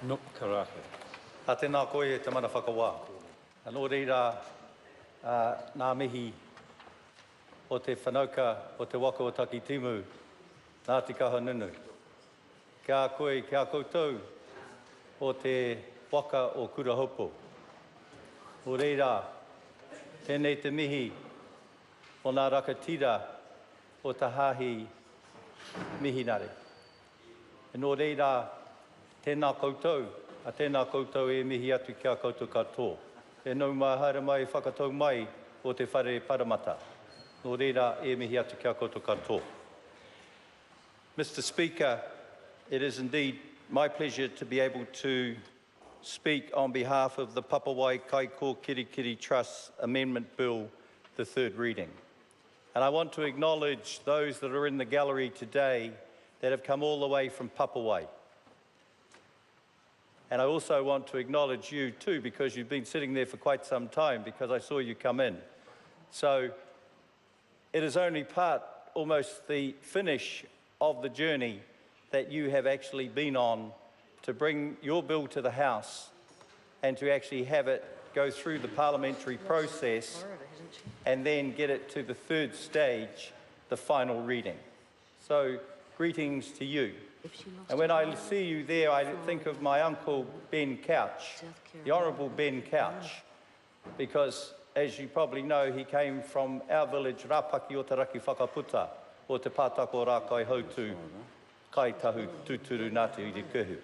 No karake. A tēnā koe e te mana whakawā. Anō reira, nā mihi o te whanauka o te waka o Takitimu, nā te kaha nunu. Kia koe, kia koutou o te waka o Kurahopo. O reira, tēnei te mihi o nā rakatira o Tahahi mihinare. Nō reira, tēnā koutou, a tēnā koutou e mihi atu kia koutou katoa. E nau mai haere mai whakatau mai o te whare paramata. Nō reira e mihi atu kia koutou katoa. Mr. Speaker, it is indeed my pleasure to be able to speak on behalf of the Papawai Kaikokirikiri Trust Amendment Bill, the third reading. And I want to acknowledge those that are in the gallery today that have come all the way from Papawai. And I also want to acknowledge you too, because you've been sitting there for quite some time, because I saw you come in. So it is only part, almost the finish of the journey that you have actually been on to bring your bill to the House and to actually have it go through the parliamentary process and then get it to the third stage, the final reading. So greetings to you. And when I see you there, I think of my uncle Ben Couch, the Honourable Ben Couch, because as you probably know, he came from our village, Rapaki o te Raki Whakaputa, o te Pātako Rā Kai Hautu, Kai Tahu Tuturu Ngāti Irikuhu.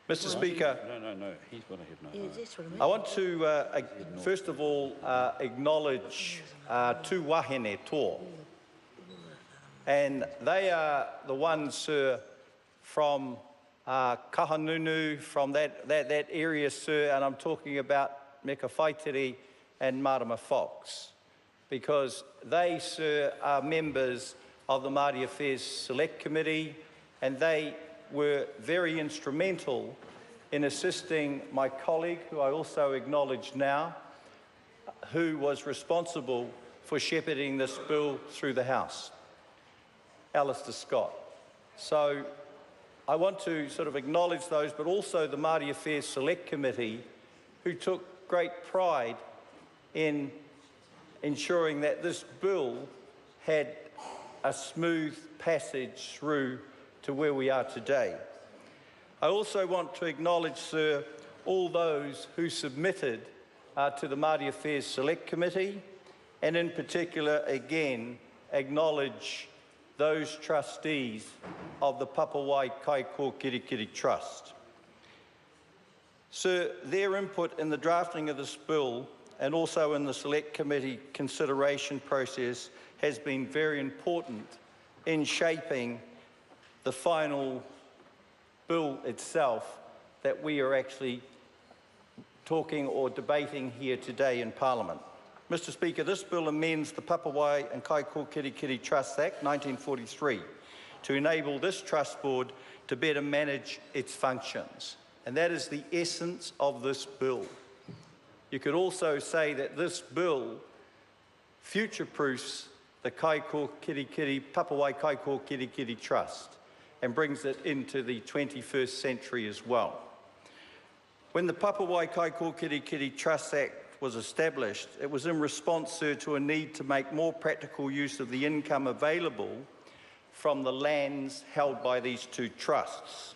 Mr. Speaker, No, he's got to have no. I want to, first of all, acknowledge two wahine tō. And they are the ones, sir, from Kahanunu, from that area, sir, and I'm talking about Meka Whaitere and Marama Fox, because they, sir, are members of the Māori Affairs Select Committee, and they were very instrumental in assisting my colleague, who I also acknowledge now, who was responsible for shepherding this bill through the House, Alistair Scott. So I want to sort of acknowledge those, but also the Māori Affairs Select Committee, who took great pride in ensuring that this bill had a smooth passage through to where we are today. I also want to acknowledge, sir, all those who submitted to the Māori Affairs Select Committee, and in particular, again, acknowledge those trustees of the Papawai Kaikokirikiri Trust. Sir, their input in the drafting of this bill and also in the Select Committee consideration process has been very important in shaping the final bill itself that we are actually talking or debating here today in Parliament. Mr. Speaker, this bill amends the Papawai and Kaikokirikiri Trust Act 1943 to enable this trust board to better manage its functions. And that is the essence of this bill. You could also say that this bill future-proofs the Papawai Kaikokirikiri Trust and brings it into the 21st century as well. When the Papawai Kaikokirikiri Trust Act was established, it was in response, sir, to a need to make more practical use of the income available from the lands held by these two trusts.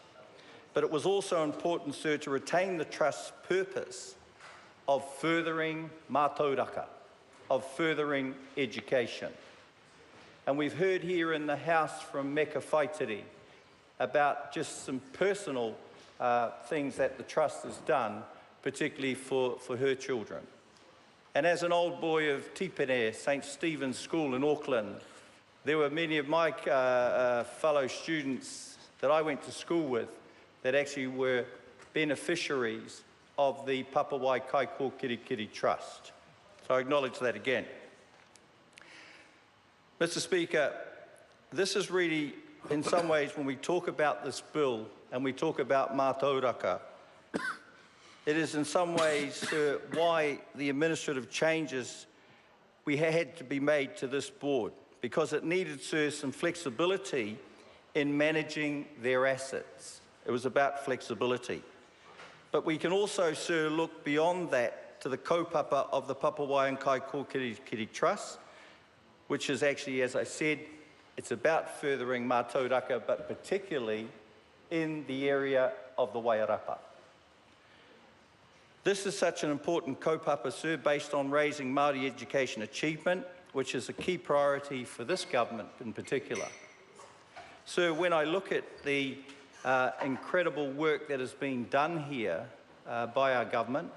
But it was also important, sir, to retain the trust's purpose of furthering mātauraka, of furthering education. And we've heard here in the House from Meka Whaitere about just some personal things that the trust has done, particularly for her children. And as an old boy of Tipene, St. Stephen's School in Auckland, there were many of my fellow students that I went to school with that actually were beneficiaries of the Papawai Kaikokirikiri Trust. So I acknowledge that again. Mr. Speaker, this is really, in some ways, when we talk about this bill and we talk about mātauraka, it is in some ways why the administrative changes we had to be made to this board, because it needed, sir, some flexibility in managing their assets. It was about flexibility. But we can also, sir, look beyond that to the kaupapa of the Papawai and Kaikokirikiri Trust, which is actually, as I said, it's about furthering mātauraka, but particularly in the area of the Wairapa. This is such an important kaupapa, sir, based on raising Māori education achievement, which is a key priority for this government in particular. Sir, when I look at the incredible work that has been done here by our government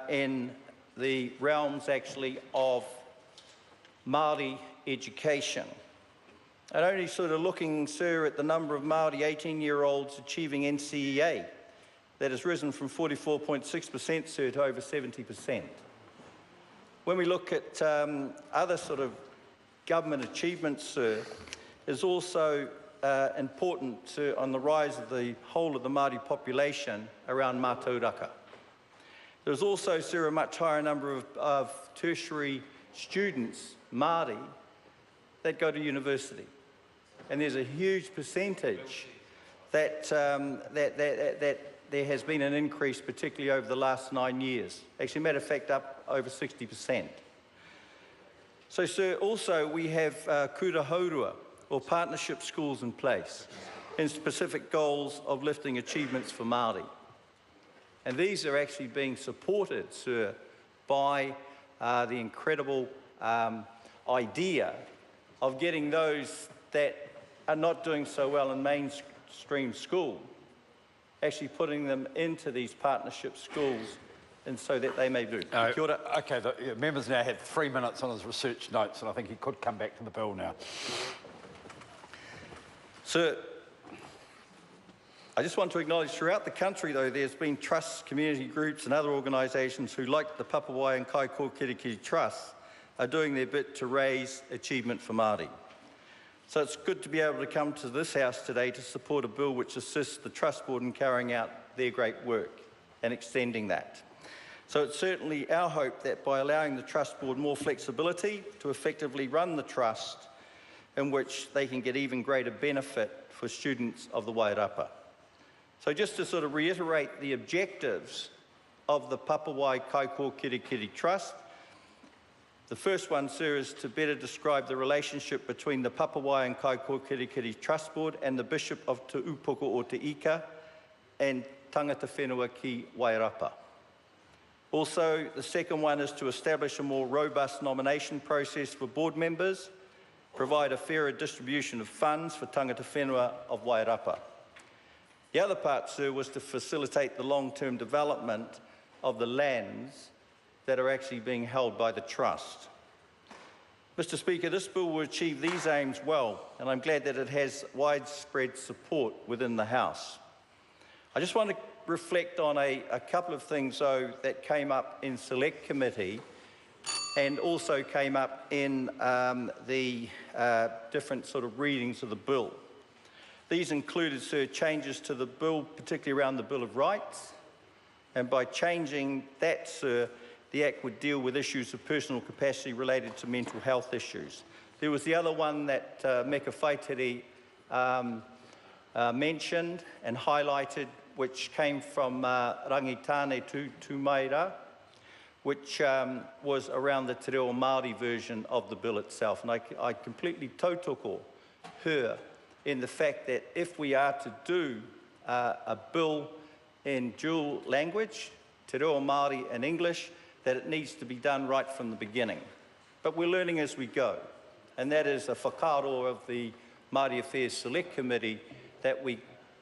in the realms actually of Māori education, and only sort of looking, sir, at the number of Māori 18-year-olds achieving NCEA, that has risen from 44.6%, sir, to over 70%. When we look at other sort of government achievements, sir, is also important, sir, on the rise of the whole of the Māori population around mātauraka. There's also, sir, a much higher number of tertiary students, Māori, that go to university. And there's a huge percentage that there has been an increase, particularly over the last 9 years. Actually, matter of fact, up over 60%. So, sir, also we have kura haurua, or partnership schools in place, in specific goals of lifting achievements for Māori. And these are actually being supported, sir, by the incredible idea of getting those that are not doing so well in mainstream school, actually putting them into these partnership schools and so that they may do. Kia ora. Okay, the members now have 3 minutes on his research notes, and I think he could come back to the bill now. Sir, I just want to acknowledge throughout the country, though, there's been trusts, community groups and other organisations who, like the Papawai and Kaikokirikiri Trust, are doing their bit to raise achievement for Māori. So it's good to be able to come to this House today to support a bill which assists the Trust Board in carrying out their great work and extending that. So it's certainly our hope that by allowing the Trust Board more flexibility to effectively run the Trust, in which they can get even greater benefit for students of the Wairapa. So just to sort of reiterate the objectives of the Papawai Kaikokirikiri Trust, the first one, sir, is to better describe the relationship between the Papawai and Kaikokirikiri Trust Board and the Bishop of Te Upoko o Te Ika and tangata whenua ki Wairapa. Also, the second one is to establish a more robust nomination process for board members, provide a fairer distribution of funds for tangata whenua of Wairapa. The other part, sir, was to facilitate the long-term development of the lands that are actually being held by the Trust. Mr. Speaker, this bill will achieve these aims well, and I'm glad that it has widespread support within the House. I just want to reflect on a couple of things, though, that came up in Select Committee and also came up in the different sort of readings of the bill. These included, sir, changes to the bill, particularly around the Bill of Rights, and by changing that, sir, the Act would deal with issues of personal capacity related to mental health issues. There was the other one that Meka Whaitiri mentioned and highlighted, which came from Rangitane Tumaira, which was around the Te Reo Māori version of the bill itself. And I completely tautoko her in the fact that if we are to do a bill in dual language, Te Reo Māori and English, that it needs to be done right from the beginning. But we're learning as we go. And that is a whakaaro of the Māori Affairs Select Committee that we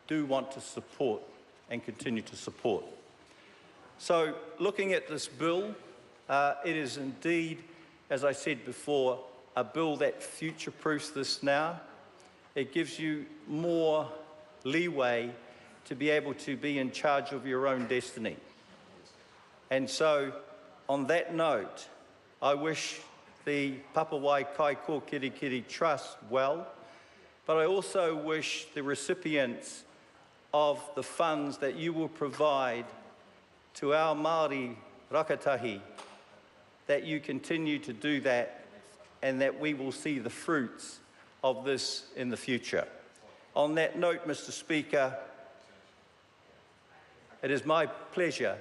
do want to support and continue to support. So looking at this bill, it is indeed, as I said before, a bill that future-proofs this now. It gives you more leeway to be able to be in charge of your own destiny. And so, on that note, I wish the Papawai Kaikokirikiri Trust well, but I also wish the recipients of the funds that you will provide to our Māori rakatahi, that you continue to do that and that we will see the fruits of this in the future. On that note, Mr. Speaker, It is my pleasure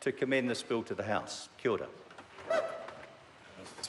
to commend this bill to the House. Kia ora.